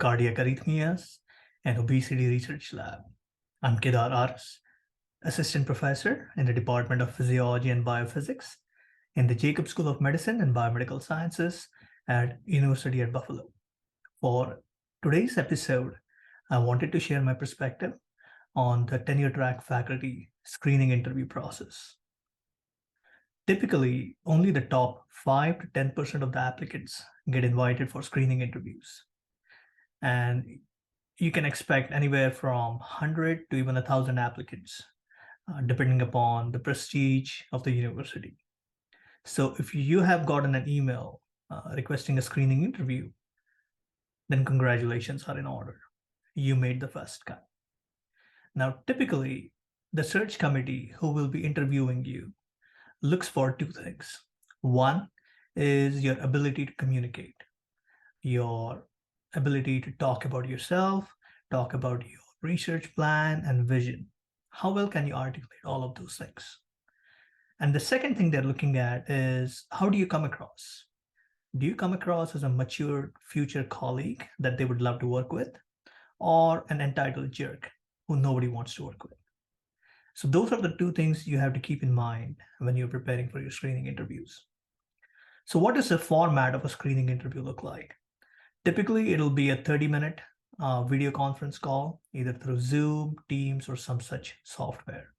Cardiac Arrhythmias and Obesity Research Lab. I'm Kedar Aras, Assistant Professor in the Department of Physiology and Biophysics in the Jacob School of Medicine and Biomedical Sciences at University at Buffalo. For today's episode, I wanted to share my perspective on the tenure track faculty screening interview process. Typically, only the top 5 to 10% of the applicants get invited for screening interviews. And you can expect anywhere from 100 to even 1,000 applicants, depending upon the prestige of the university. So if you have gotten an email requesting a screening interview, then congratulations are in order. You made the first cut. Now, typically, the search committee who will be interviewing you looks for two things. One is your ability to communicate, your ability to talk about yourself, talk about your research plan and vision. How well can you articulate all of those things? And the second thing they're looking at is how do you come across? Do you come across as a mature future colleague that they would love to work with, or an entitled jerk who nobody wants to work with? So those are the two things you have to keep in mind when you're preparing for your screening interviews. So what does the format of a screening interview look like? Typically, it'll be a 30-minute video conference call, either through Zoom, Teams, or some such software.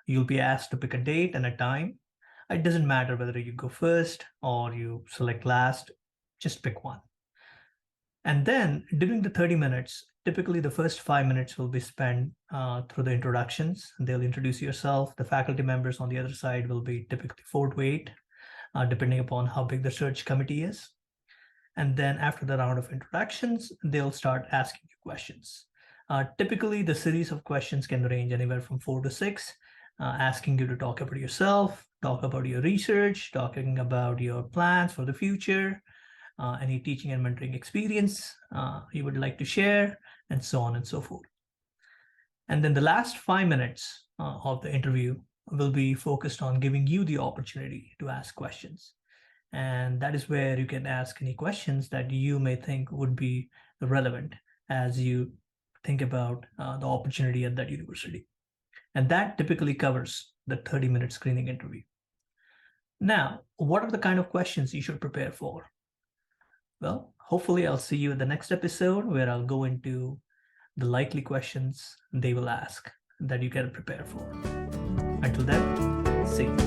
You'll be asked to pick a date and a time. It doesn't matter whether you go first or you select last, just pick one. And then during the 30 minutes, typically the first 5 minutes will be spent through the introductions. They'll introduce yourself. The faculty members on the other side will be typically 4 to 8, depending upon how big the search committee is. And then after the round of introductions, they'll start asking you questions. Typically, the series of questions can range anywhere from 4 to 6, asking you to talk about yourself, talk about your research, talking about your plans for the future, any teaching and mentoring experience you would like to share, and so on and so forth. And then the last 5 minutes of the interview will be focused on giving you the opportunity to ask questions. And that is where you can ask any questions that you may think would be relevant as you think about the opportunity at that university. And that typically covers the 30-minute screening interview. Now, what are the kind of questions you should prepare for? Well, hopefully I'll see you in the next episode where I'll go into the likely questions they will ask that you can prepare for. Until then, see you.